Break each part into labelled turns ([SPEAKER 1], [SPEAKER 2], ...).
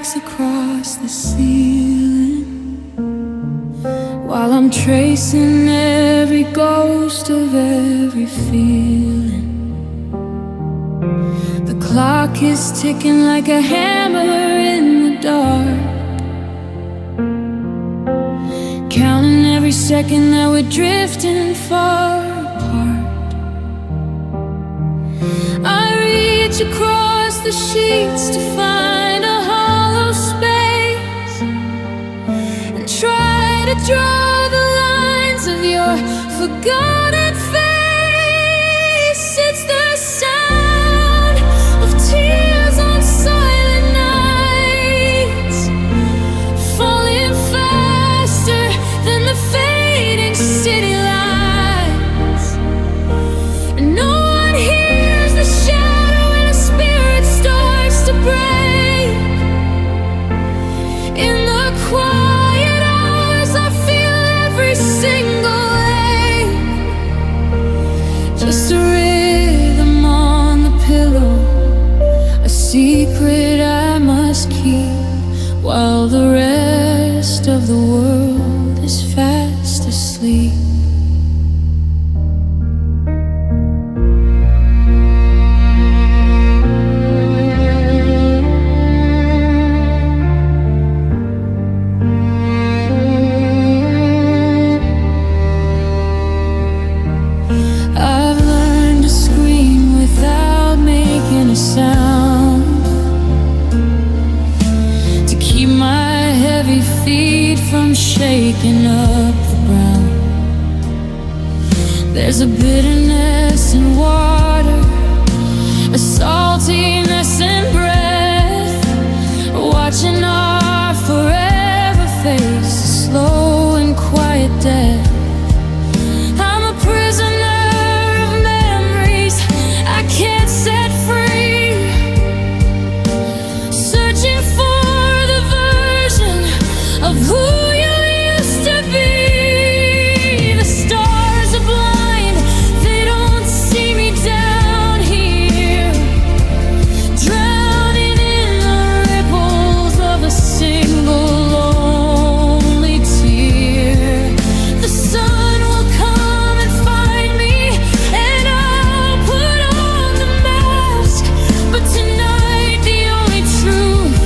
[SPEAKER 1] tracks across the ceiling, while I'm tracing every ghost of every feeling. The clock is ticking like a hammer in the dark, counting every second that we're drifting far apart. I reach across the sheets to find a hollow space and try to draw the lines of your forgotten face. It's the sound of tears on silent nights, falling faster than the fading city lights. And no one hears the shadow when a spirit starts to break. In the quiet hours I feel every single ache. Just a rhythm on the pillow, a secret I must keep, while the rest of the world is fast asleep. I've learned to scream without making a sound, to keep my heavy feet from shaking up the ground. There's a bitterness in water, a saltiness in breath, watching our forever face, a slow and quiet death. I'm a prisoner of memories I can't set free, searching for the version of who you used to be. The stars are blind, they don't see me down here, drowning in the ripples of a single lonely tear. The sun will come and find me, and I'll put on the mask. But tonight the only truth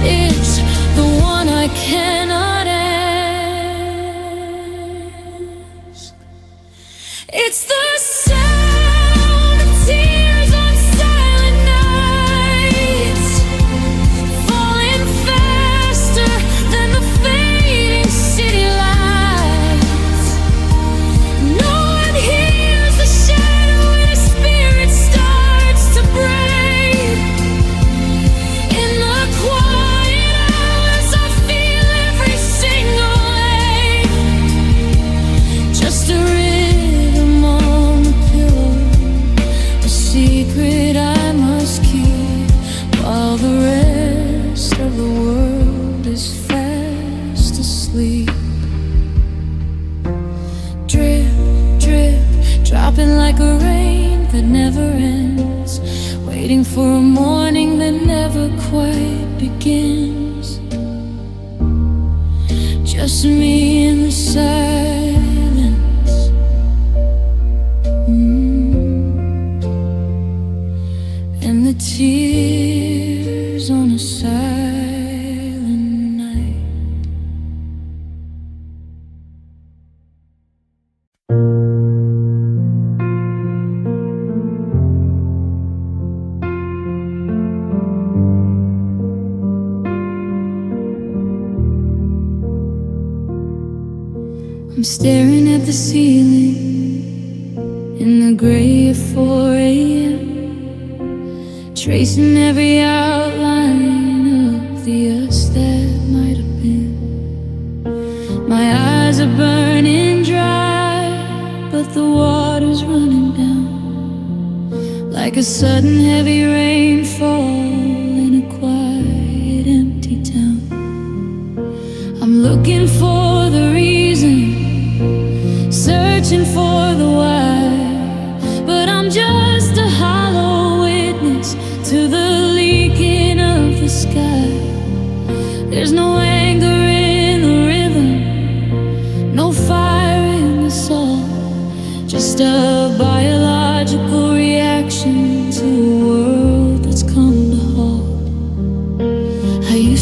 [SPEAKER 1] is the one I cannot ask. It's the sound of tears on silent nights, falling faster than the fading city lights. No one hears the shadow when a spirit starts to break. In the quiet hours I feel every single ache. Just a rhythm on the pillow, a secret I must keep, while the rest of the world is fast asleep. Drip, drip, dropping like a rain that never ends, waiting for a morning that never quite begins. Just me in the silence, and the tears on a silent night. I'm staring at the ceiling in the gray of 4 a.m., tracing every outline of the us that might have been. My eyes are burning dry, but the water's running down like a sudden heavy rainfall in a quiet empty town. I'm looking for the reason, searching for the why, but I'm just a hollow witness to the leaking of the sky.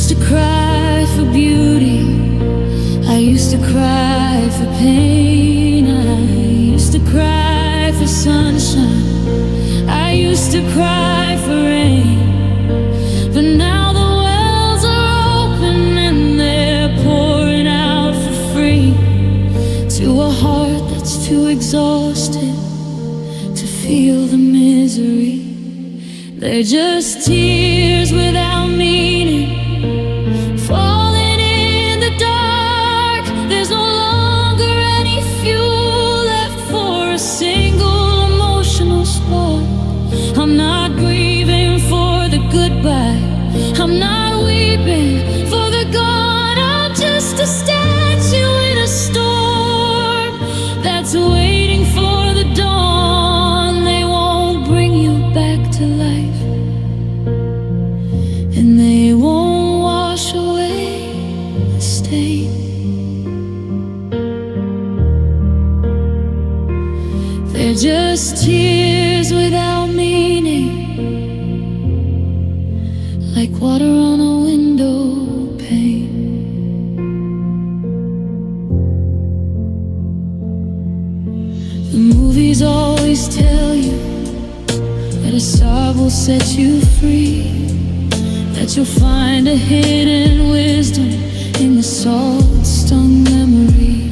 [SPEAKER 1] used to cry for beauty, I used to cry for pain, I used to cry for sunshine, I used to cry for rain. But now the wells are open and they're pouring out for free to a heart that's too exhausted to feel the misery. They're just tears without meaning, falling in the dark. There's no longer any fuel left for a single emotional spark. I'm not grieving for the goodbye, I'm not weeping for the gone. I'm just a statue in a storm that's waiting for the dawn. They won't bring you back to life, and they won't wash away the stain. They're just tears without meaning, like water on a window pane. The movies always tell you that a sob will set you free, that you'll find a hidden wisdom in the salt-stung memory.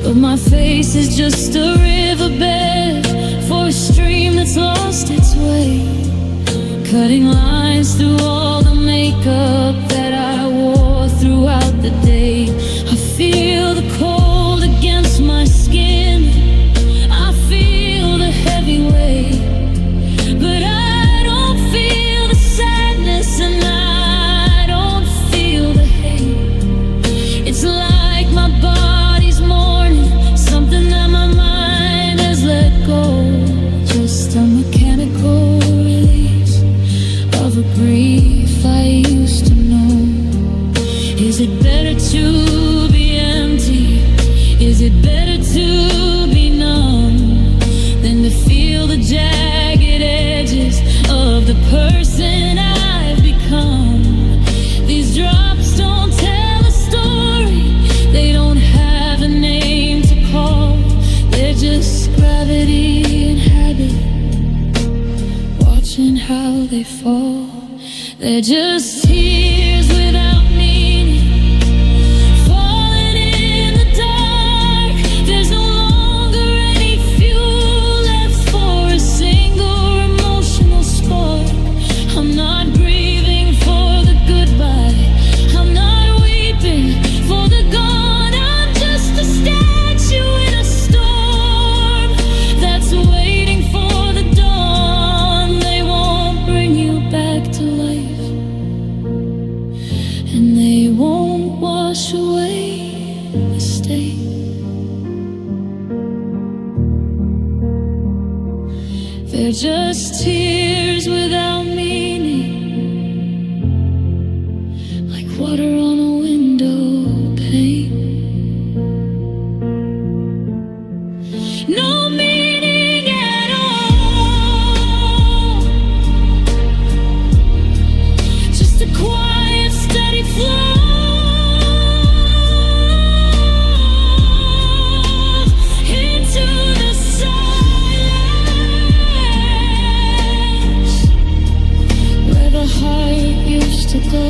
[SPEAKER 1] But my face is just a riverbed for a stream that's lost its way, cutting lines through all the makeup that I wore throughout the day. I feel the cold against my skin, I feel the heavy weight, but I don't feel the sadness and I don't feel the hate. It's like my body's mourning something that my mind has let go, just a mechanical release of a grief I used to know. Is it better to be empty? Is it better to be numb than to feel the jagged edges of the person I've become? These drops don't tell a story, they don't have a name to call. They're just gravity and habit, watching how they fall. They're just tears without meaning, falling in the dark. There's no longer any fuel left for a single emotional spark. I'm not grieving for the goodbye, I'm not weeping for the gone. I'm just a statue in a storm that's waiting for the dawn. They won't bring you back to life, and they won't wash away the stain. They're just tears without meaning, like water on a window pane. No meaning at all, just a quiet, steady flow into the silence where the heart used to go.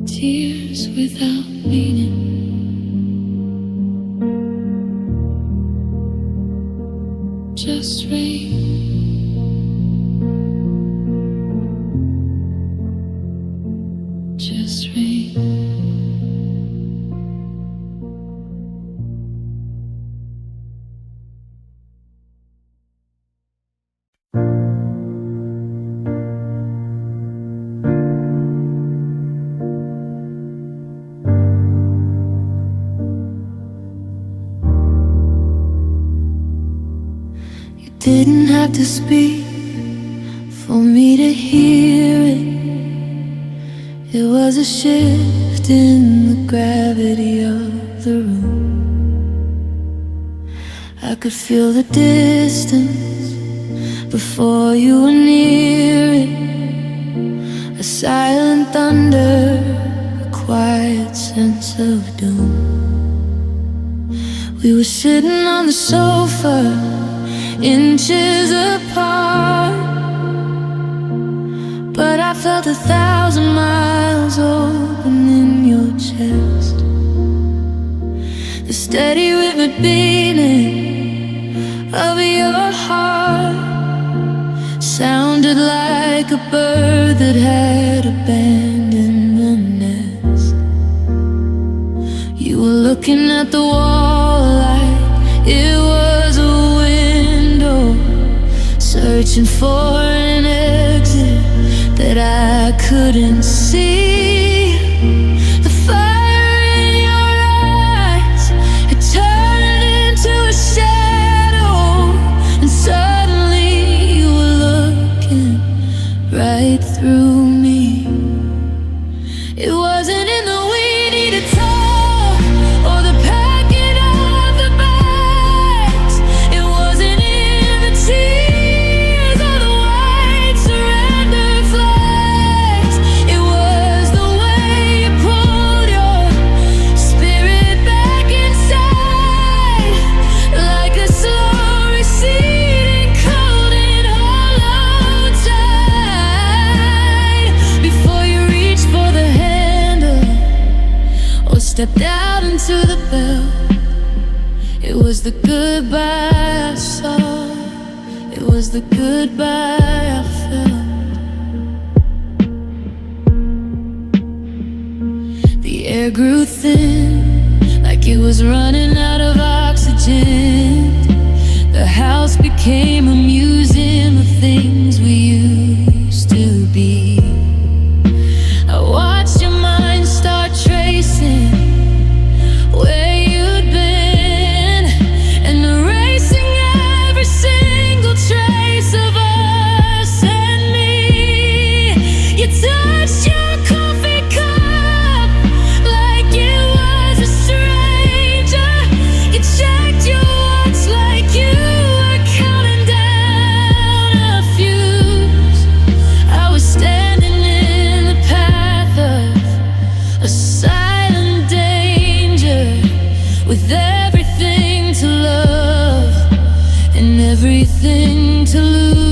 [SPEAKER 1] Tears without meaning, just rain. Just rain. You didn't have to speak for me to hear it. It was a shift in the gravity of the room. I could feel the distance, before you were near it. A silent thunder, a quiet sense of doom. We were sitting on the sofa, inches apart, but I felt 1,000 miles open in your chest. The steady rhythm beating of your heart sounded like a bird that had abandoned the nest. You were looking at the wall like it was a window, searching for an exit that I couldn't see. The fire in your eyes had turned into a shadow, and suddenly you were looking right through me. It wasn't in the we need to talk or the packing of the bags. It wasn't in the tears or the white surrender flags. It was the way you pulled your spirit back inside, like a slow receding cold and hollow tide. Before you reached for the handle or stepped out into the bell, it was the goodbye I saw, it was the goodbye I felt. The air grew thin, like it was running out of oxygen. The house became a museum of things we used to be. I watched your mind start tracing where you'd been, and erasing every single trace of us and me. You touched your coffee cup like it was a stranger. You checked your watch like you were counting down a fuse. I was standing in the path of a silent danger, with everything to love and everything to lose.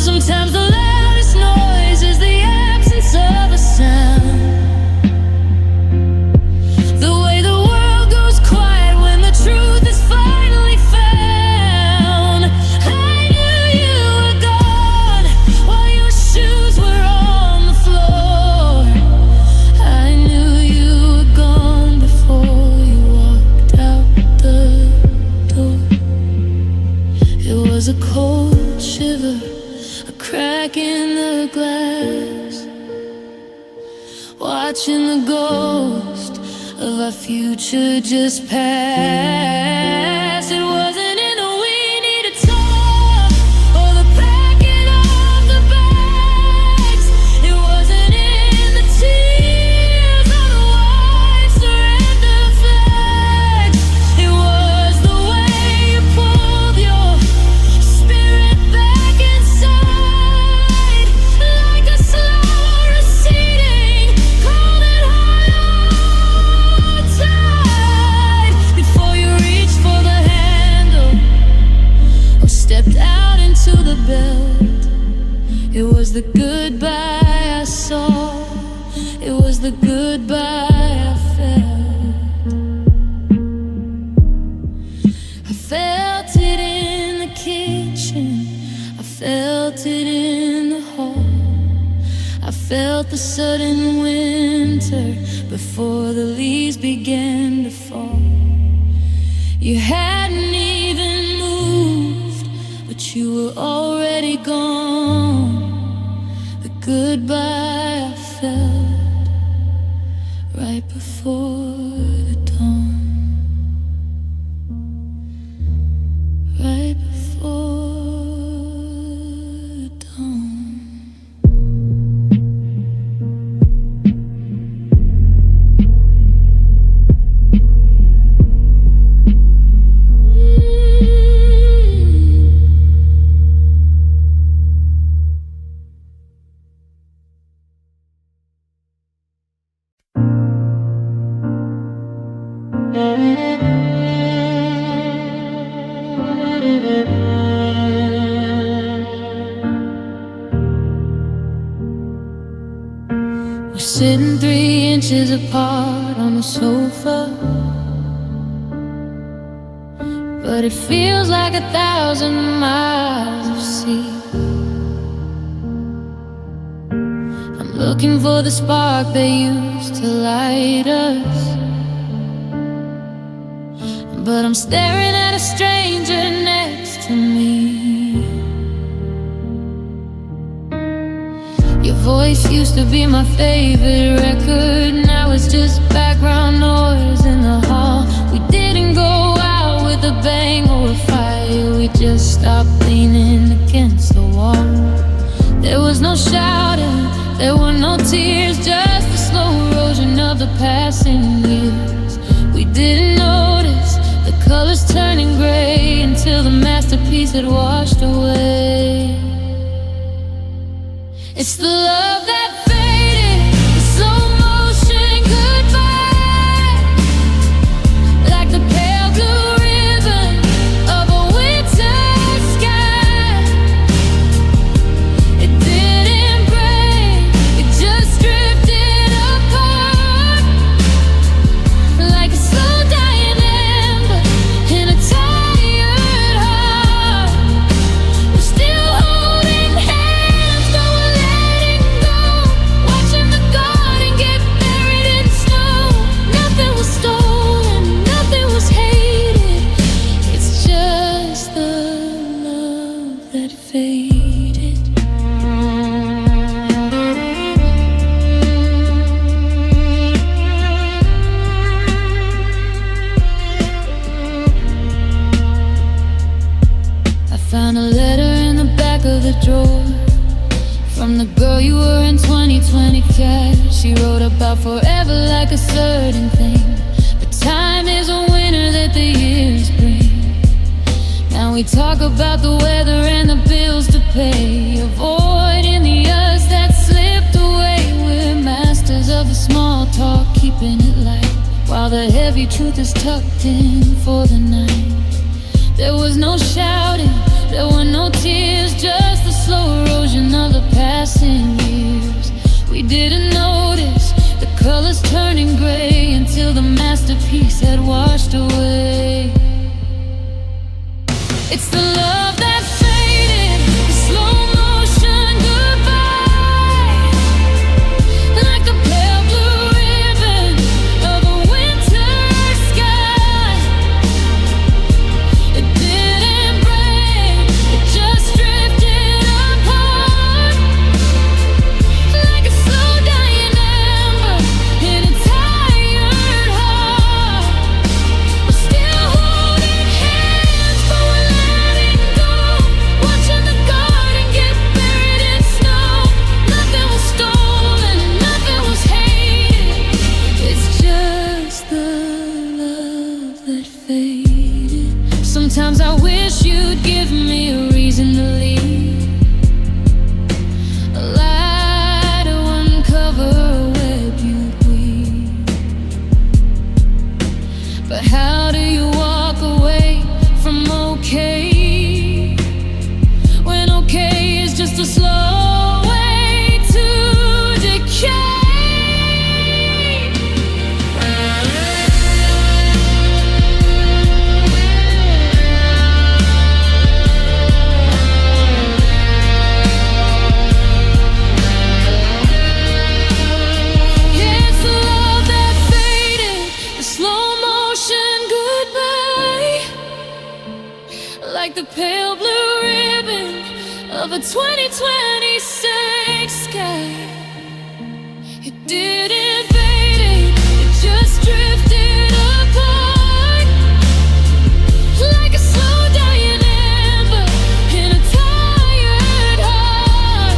[SPEAKER 1] Sometimes the loudest noise is the absence of a sound. The way the world goes quiet when the truth is finally found. I knew you were gone while your shoes were on the floor. I knew you were gone before you walked out the door. It was a cold shiver, a crack in the glass, watching the ghost of our future just pass. It wasn't in the we need to talk or the packing of the bags. It wasn't in the tears or the white surrender flags. It was the way you pulled your spirit back inside, like a slow receding cold and hollow tide. Before you reached for the handle or stepped out into the belt, it was the goodbye I saw, it was the goodbye I felt. I felt it in the kitchen, I felt it in the hall. I felt the sudden winter before the leaves began to fall. You hadn't even moved, but you were already gone. The goodbye I felt right before the dawn. Right before the dawn. sitting 3 inches apart on the sofa, but it feels like 1,000 miles of sea. I'm looking for the spark that used to light us, but I'm staring at a stranger next to me. Your voice used to be my favorite record, now it's just background noise in the hall. We didn't go out with a bang or a fire, we just stopped leaning against the wall. There was no shouting, there were no tears, just the slow erosion of the passing years. We didn't notice the colors turning gray until the masterpiece had washed away. It's the love that faded, the slow motion goodbye, like the pale blue ribbon of a winter sky. It didn't break, it just drifted apart, like a slow dying ember in a tired heart. We're still holding hands, but we're letting go, watching the garden get buried in snow. Nothing was stolen, nothing was hated, it's just the love that faded. I found a letter in the back of the drawer from the girl you were in 2020 cash. She wrote about forever like a certain thing, but time is a winter that the years bring. Now we talk about the weather and the bills to pay, avoiding the us that slipped away. We're masters of the small talk, keeping it light, while the heavy truth is tucked in for the night. There was no shouting, there were no tears, just the slow erosion of the passing years. We didn't notice the colors turning gray until the masterpiece had washed away. It's the love that faded, the slow motion goodbye, like the pale blue ribbon of a winter sky. It didn't break, it just drifted apart, like a slow dying ember in a tired heart. We're still holding hands, but we're letting go, watching the garden get buried in snow. Nothing was stolen, nothing was hated, it's just the love that faded. Sometimes I wish you'd give me a reason to leave, a light to uncover a web you weave. But how do you walk away from okay, when okay is just a slow way to decay? Yeah, it's the love that faded, the slow motion goodbye, like the pale blue ribbon of a 2026 sky. It didn't fade, it just drifted apart, like a slow dying ember in a tired heart.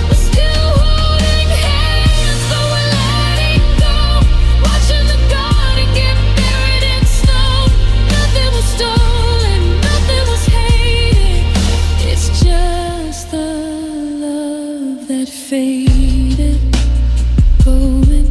[SPEAKER 1] We're still holding hands, but we're letting go, watching the garden get buried in snow. Nothing was stolen, nothing was hated, it's just the love that faded, going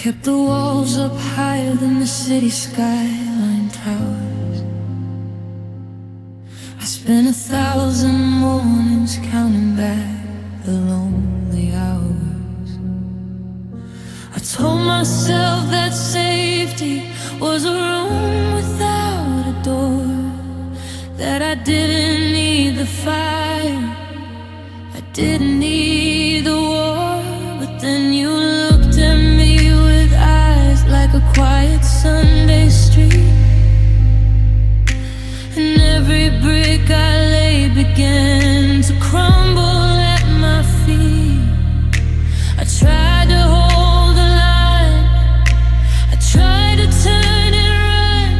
[SPEAKER 1] kept the walls up higher than the city skyline towers. I spent 1,000 mornings counting back the lonely hours. I told myself that safety was a room without a door, that I didn't need the fire, I didn't need the war. But then you looked at me with eyes like a quiet Sunday street, and every brick I laid began to crumble at my feet. I tried to hold the line, I tried to turn it right,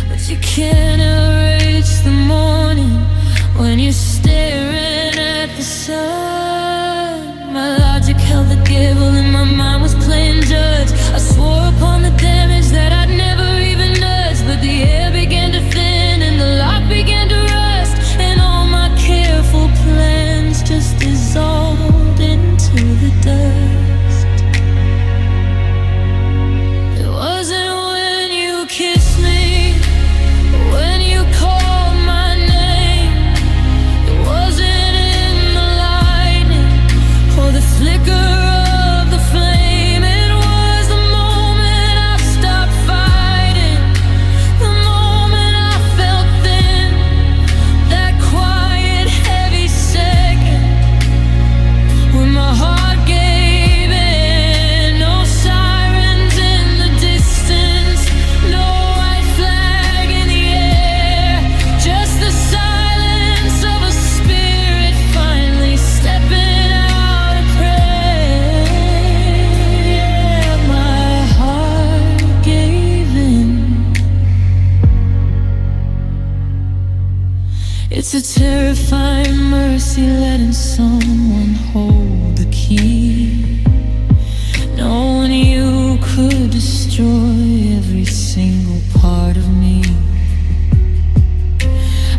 [SPEAKER 1] but you can't erase the morning when you're staring at the sun. My logic held the gavel and my mind was playing judge. I swore upon the damage that I'd never even nudged, but the air began to thin and the lock began to rust, and all my careful plans just dissolved into the dust. It wasn't when you kissed me, when you called my name. It wasn't in the lightning or the flicker of the flame. It was the moment I stopped fighting, the moment I felt thin, that quiet, heavy second when my heart gave in. No sirens in the distance, no white flag in the air, just the silence of a spirit finally stepping out of prayer. Yeah, my heart gave in. It's a terrifying mercy letting someone hold the key, knowing you could destroy every single part of me.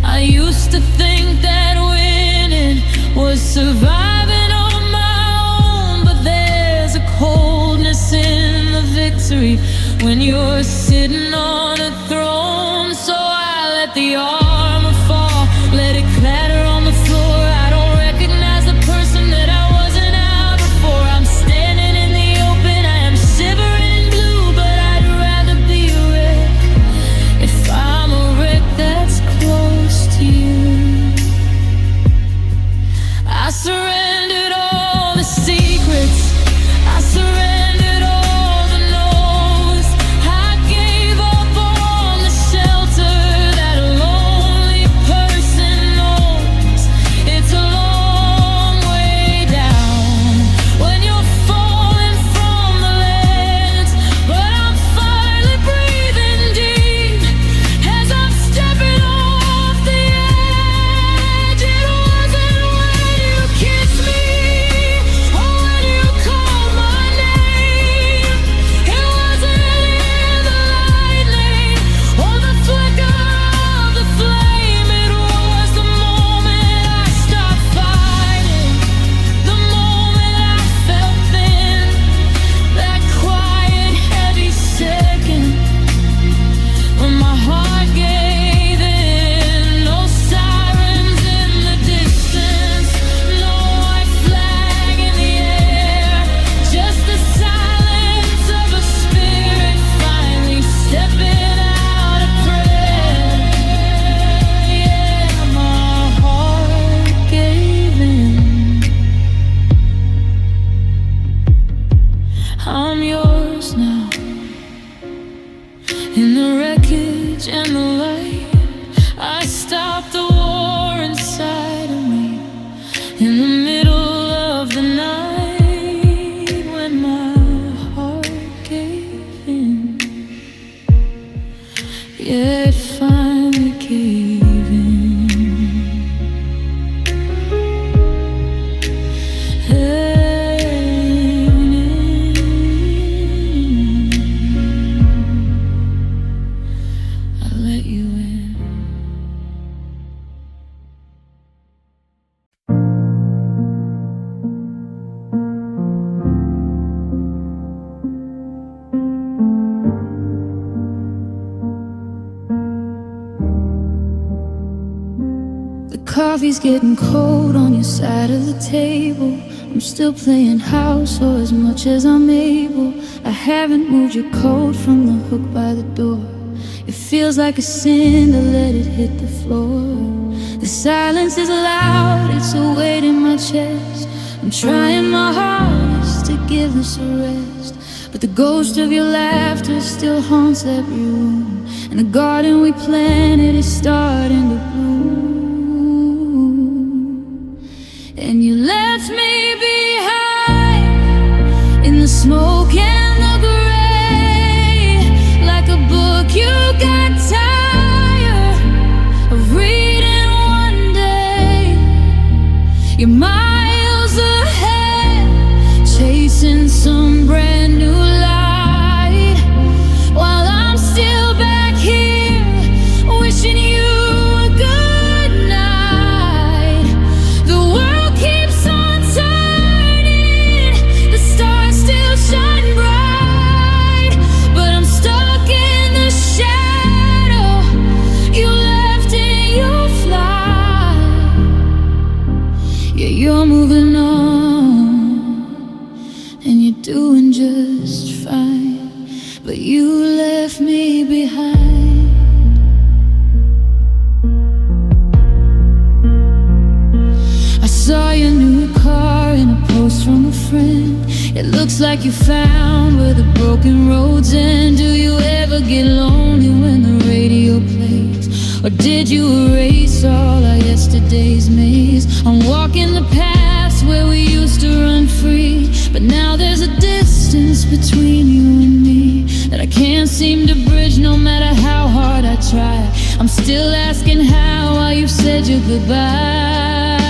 [SPEAKER 1] I used to think that winning was surviving on my own, but there's a coldness in the victory when you're sitting on a throne. So I let the armor fall, let it clatter on the floor. I don't recognize the person that I wasn't out before. I'm standing in the open, I am shivering blue, but I'd rather be a wreck if I'm a wreck that's close to you. I surrendered all the secrets, I surrendered all the no's, I gave up coffee's getting cold on your side of the table. I'm still playing house or as much as I'm able. I haven't moved your coat from the hook by the door. It feels like a sin to let it hit the floor. The silence is loud, it's a weight in my chest. I'm trying my hardest to give this a rest, but the ghost of your laughter still haunts every room, and the garden we planted is starting to bloom. And you left me behind in the smoke and the gray, like a book you got tired of reading one day. You're miles ahead, chasing some brand new light, while I'm still back here, wishing you a good night. The world keeps on turning, the stars still shine bright, but I'm stuck in the shadow you left in your flight. Yeah, you're moving on, and you're doing just fine, but you left me behind. I saw your new car in a post from a friend. It looks like you found where the broken roads end. Do you ever get lonely when the radio plays, or did you erase all our yesterday's maze? I'm walking the paths where we used to run free, but now there's a distance between you and me that I can't seem to bridge, no matter how hard I try. I'm still asking how, while you've said your goodbye.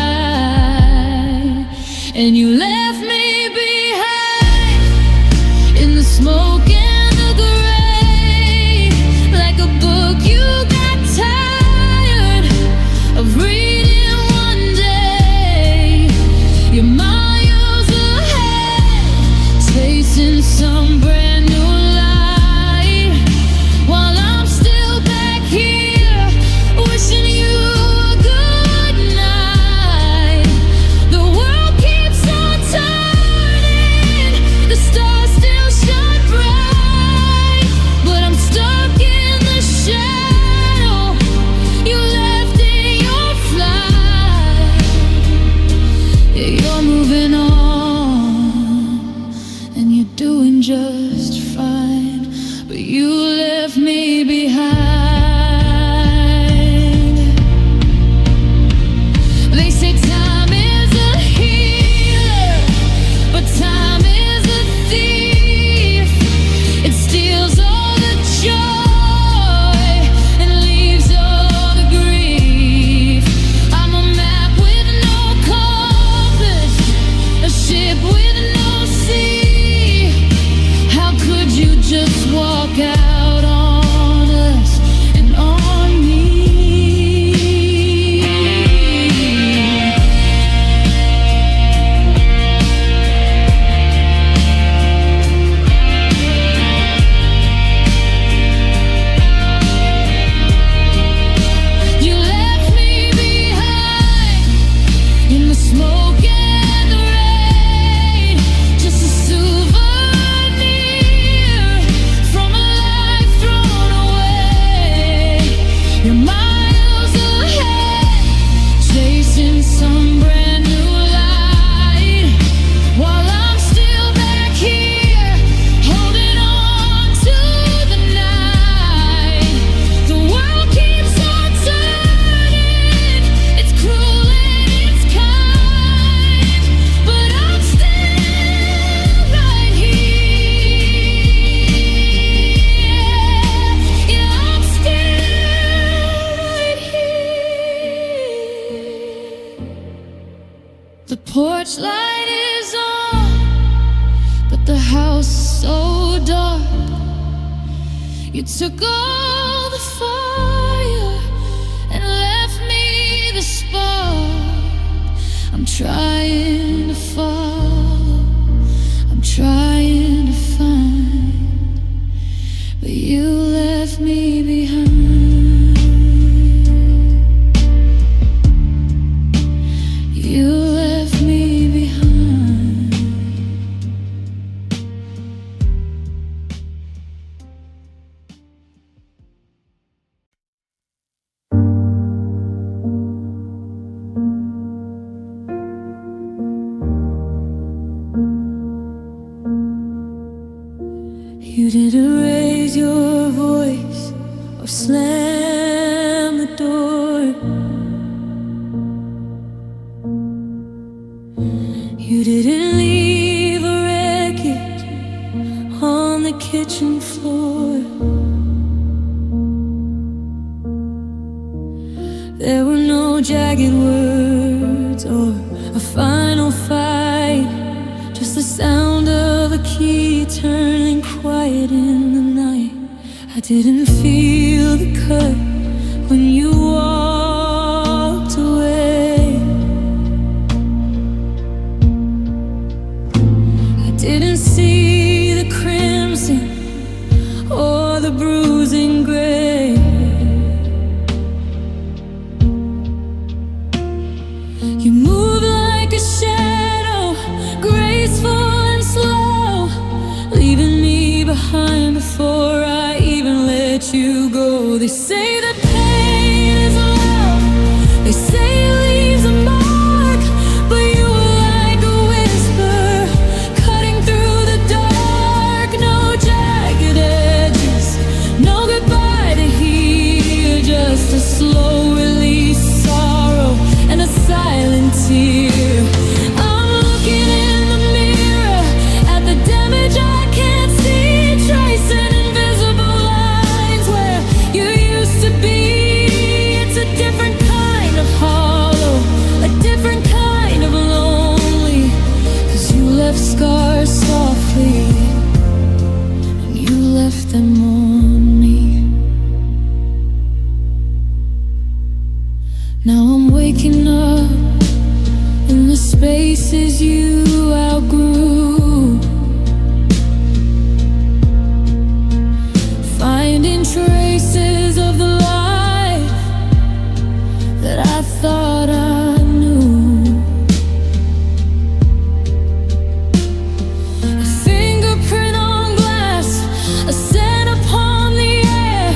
[SPEAKER 1] And you left me behind in the smoke and the gray, like a book you got tired of reading one day. You're miles ahead, chasing some brand new light, while I'm still back here, wishing you a good night. The world keeps on turning, the stars still shine bright, but I'm stuck in the shadow you left in your flight. Yeah, you're moving on, and you're doing just fine, but you left me behind. They say time is a healer, but time is a thief. It steals all the joy and leaves all the grief. I'm a map with no compass, a ship with no sea. How could you just walk out on us and on me? You left me behind in the smoke and the rain, just a souvenir from a life thrown away. You're miles ahead, chasing some brand new light, while I'm still back here, holding on to the night. The world keeps on turning, it's cruel and it's kind, but I'm still right here. Yeah, I'm still right here. The porch light is on, but the house is so dark. You took all the fire and left me the spark. I'm trying to follow, I'm trying to find, but you left me behind. slam the door. You didn't leave a wreckage on the kitchen floor. There were no jagged words or a final fight, just the sound of a key turning quiet in the night. I didn't feel the cut when you walked away. I didn't see the crimson or the bruising gray. You move like a shadow, graceful and slow, leaving me behind before I even let you go. They say that pain is loud, they say it leaves a mark, but you were like a whisper, cutting through the dark. No jagged edges, no goodbye to hear, just a slow release, sorrow and a silent tear. I'm looking in the mirror at the damage I can't see, tracing invisible lines where you used to be. It's a different kind of hollow, a different kind of lonely, 'cause you left scars softly, and you left them on me. Now I'm waking up in the spaces you outgrew, finding traces of the life that I thought I knew. A fingerprint on glass, a scent upon the air,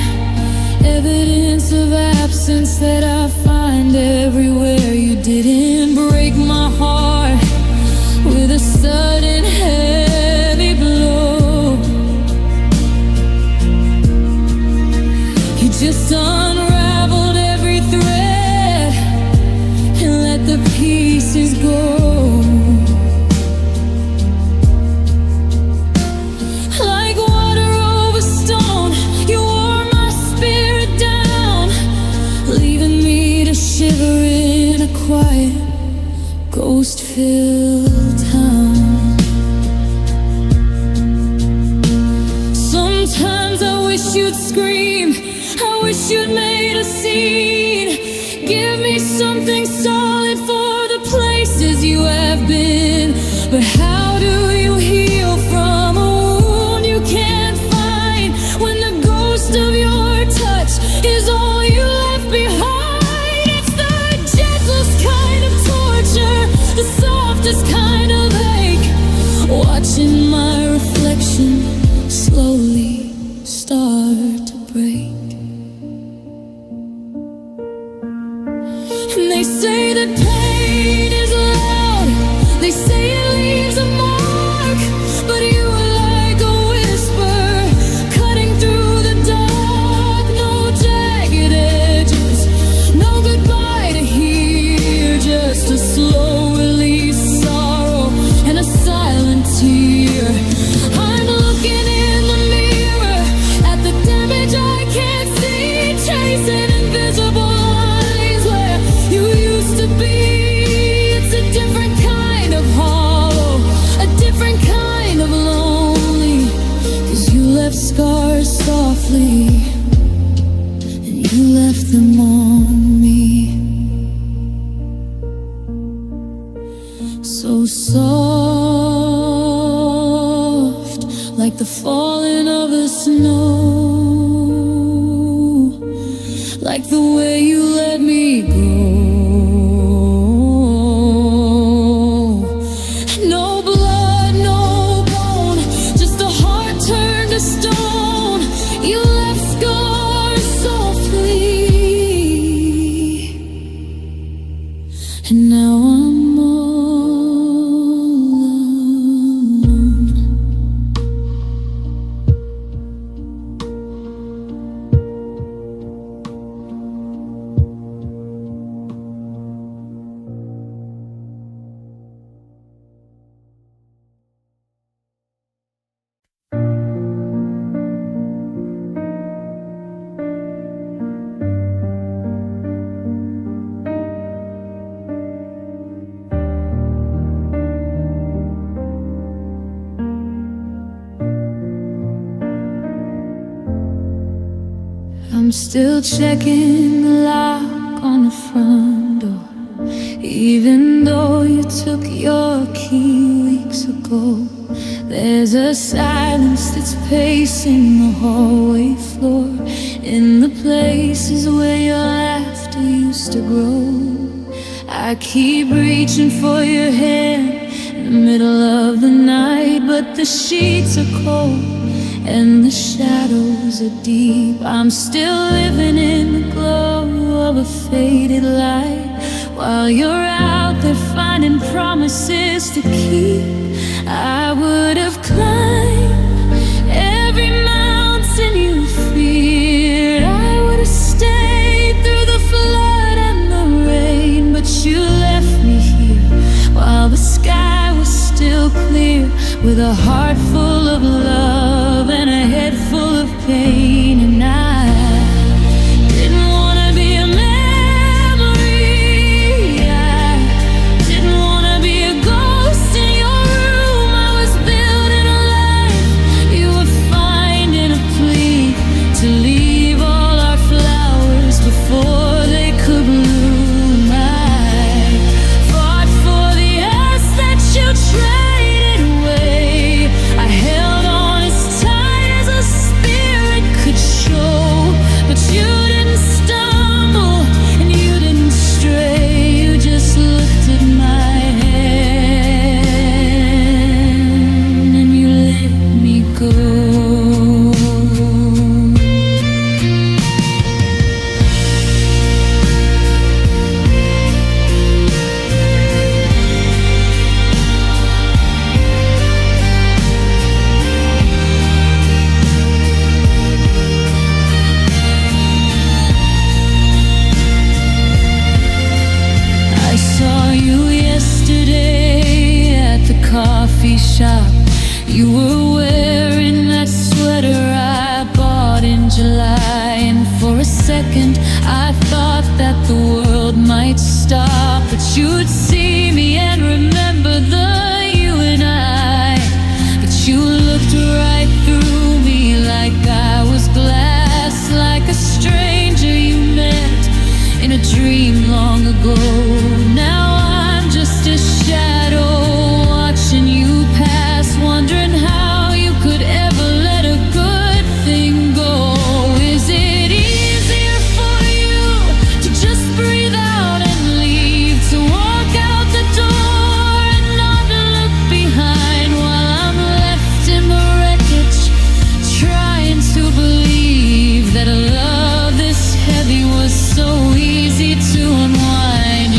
[SPEAKER 1] evidence of absence that I find everywhere. You didn't break my heart with a sudden heavy blow. You just unraveled every thread and let the pieces go. Like water over stone, you wore my spirit down, leaving me to shiver in a quiet, ghost-filled town. Sometimes I wish you'd scream, I wish you'd made a scene. Give me something solid for the places you have been. But how do you heal from a wound you can't find, when the ghost of your touch is all you left behind? It's the gentlest kind of torture, the softest kind of ache, watching my reflection slowly start to break. And they say that pain is loud, they say it leaves a mark, but you were like a whisper, cutting through the dark. No jagged edges, no goodbye to hear, just a slow release, sorrow and a silent tear. I'm looking in the mirror at the damage I can't see, tracing invisible lines where you used to be. It's a different kind of hollow, a different kind of lonely, 'cause you left scars softly, and you left them on me. So soft, like the falling of the snow, like the way you let me go. No blood, no bone, just a heart turned to stone. You left scars softly, and now I'm all alone. I'm still checking the lock on the front door, even though you took your key weeks ago. There's a silence that's pacing the hallway floor, in the places where your laughter used to grow. I keep reaching for your hand in the middle of the night, but the sheets are cold and the shadows are deep. I'm still living in the glow of a faded light, while you're out there finding promises to keep. I would have climbed every mountain you feared, I would have stayed through the flood and the rain, but you left me here while the sky was still clear, with a heart full of love and a head full of pain. And I didn't want to be a memory, I didn't want to be a ghost in your room. I was building a life, you were finding a plea to leave all our flowers before they could bloom. I fought for the us that you traded away, I held on as tight as a spirit could show, but you didn't stumble and you didn't stray, you just looked at my hand and you let me go. I saw you yesterday at the coffee shop. You were wearing that sweater I bought in July, and for a second I thought that the world might stop, but you'd see me and remember the you and I. But you looked right through me like I was glass, like a stranger you met in a dream long ago. Now I'm just a shadow watching you pass, wondering how you could ever let a good thing go. Is it easier for you to just breathe out and leave, to walk out the door and not look behind, while I'm left in the wreckage trying to believe that a love this heavy was so easy to unwind?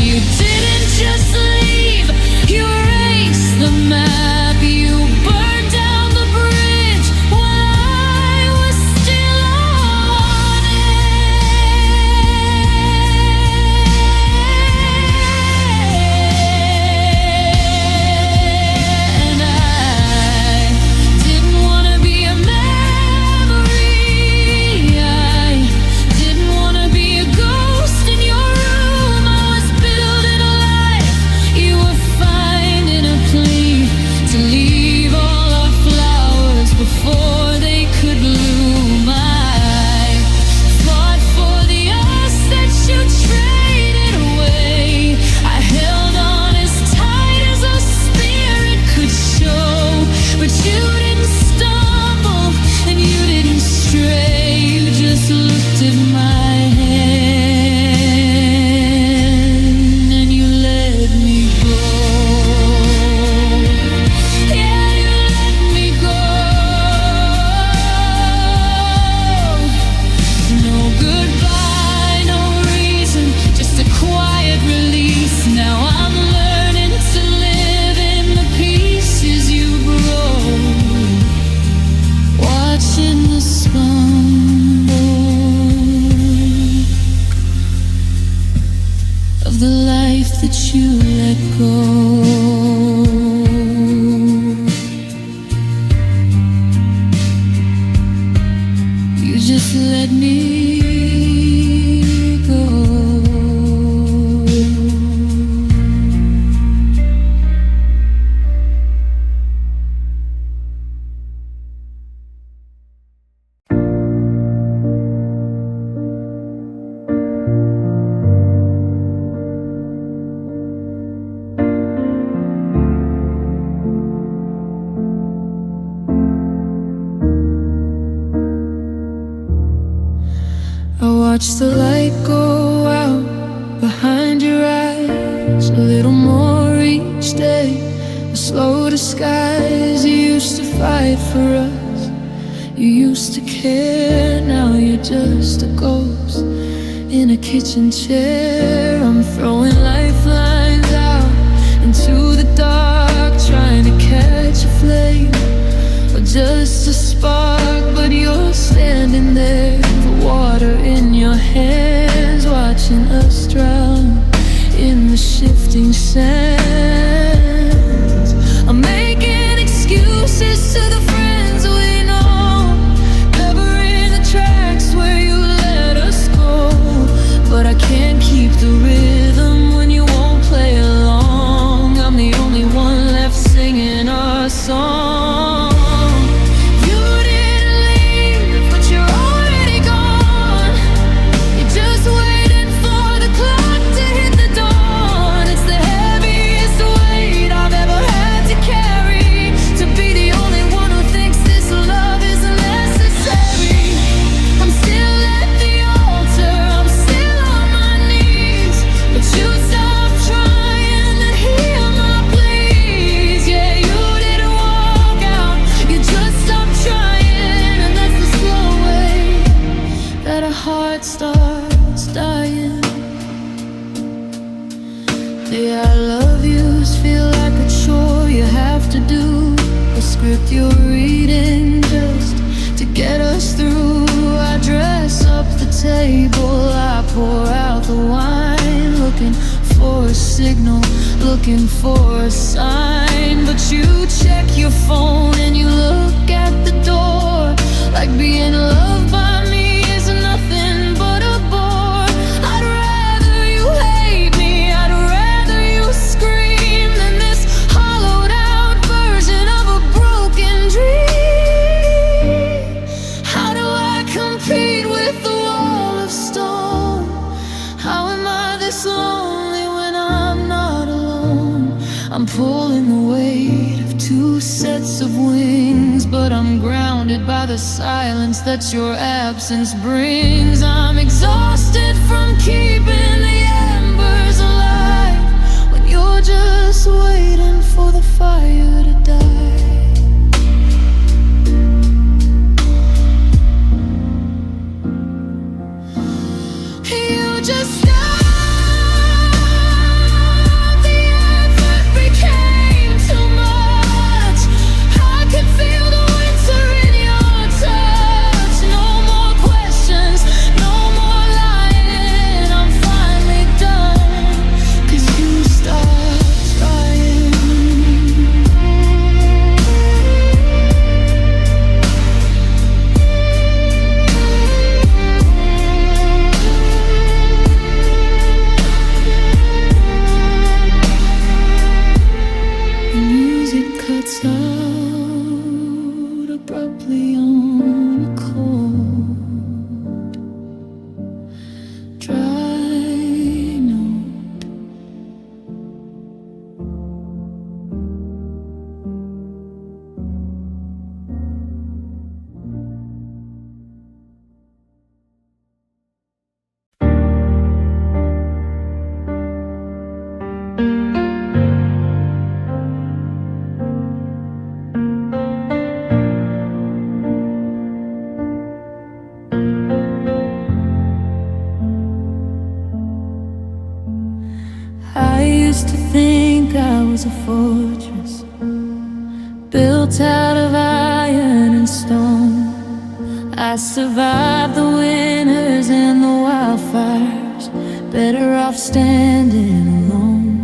[SPEAKER 1] watch the light go out behind your eyes, a little more each day, a slow disguise. You used to fight for us, you used to care. Now you're just a ghost in a kitchen chair. I'm throwing lifelines out into the dark, trying to catch a flame or just a spark. But you're standing there, the water in your hands, watching us drown in the shifting sands. I'm making excuses to the friends we know, covering the tracks where you let us go. But I can't keep the rhythm when you won't play along. I'm the only one left singing our song. Starts dying. The I love yous feel like a chore you have to do, a script you're reading just to get us through. I dress up the table, I pour out the wine, looking for a signal, looking for a sign. But you check your phone and you look at the door, like being loved by me is nothing but a bore. I'd rather you hate me, I'd rather you scream than this hollowed out version of a broken dream. How do I compete with the wall of stone? How am I this lonely when I'm not alone? I'm pulling the weight of two sets of wings, but I'm grounded by the silence that your absence brings. I'm exhausted from keeping the embers alive when you're just waiting for the fire to die. You just out abruptly on a cold, dry note. I used to think I was a fortress, built out of iron and stone. I survived the winters and the wildfires, better off standing alone.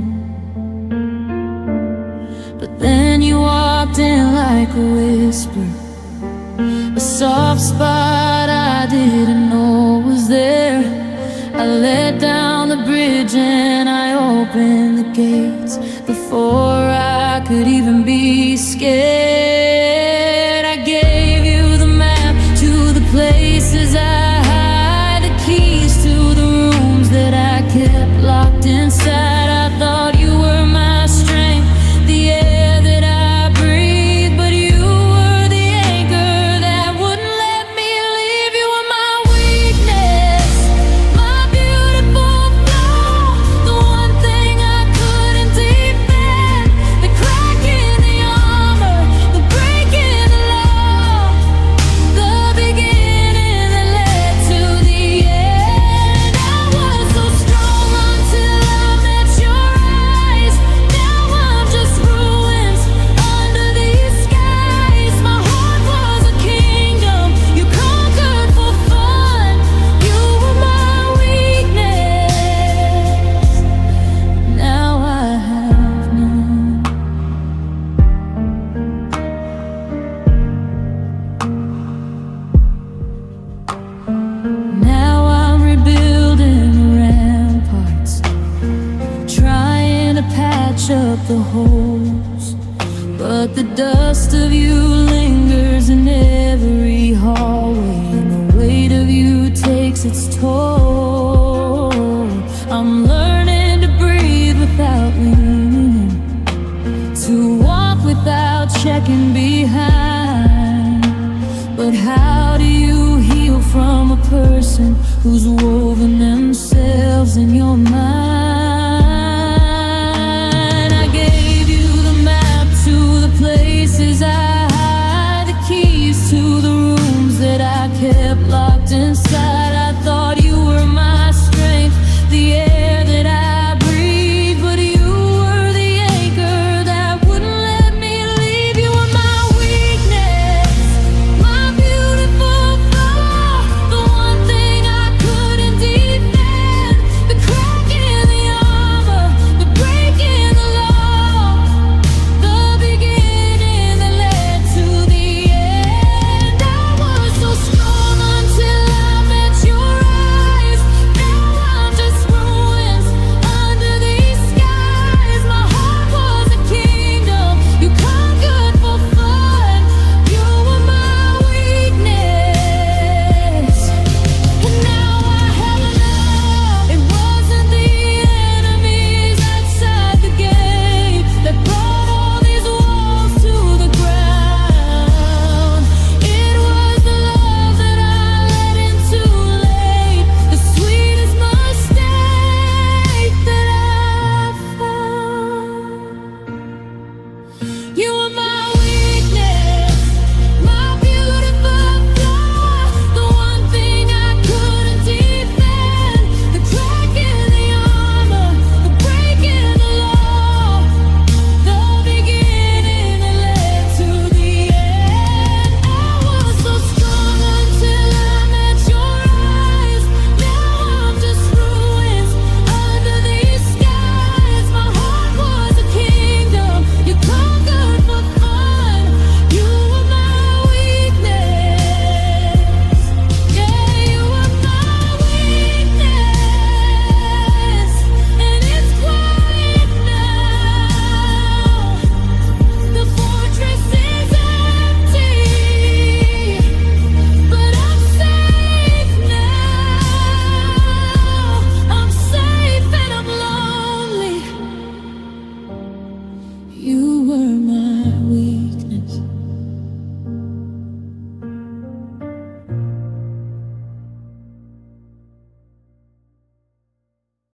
[SPEAKER 1] But then you walked in like a whisper, a soft spot I didn't know was there. I let down the bridge and I opened the gates before I could even be scared. I gave you the map to the places I hide, the keys to the rooms that I kept locked inside. I thought you were my strength, the air that I breathe, but you were the anchor that wouldn't let me leave. You were my weakness, patch up the holes, but the dust of you lingers in every hallway, and the weight of you takes its toll. I'm learning to breathe without leaning, to walk without checking behind. But how do you heal from a person who's woven themselves in your mind?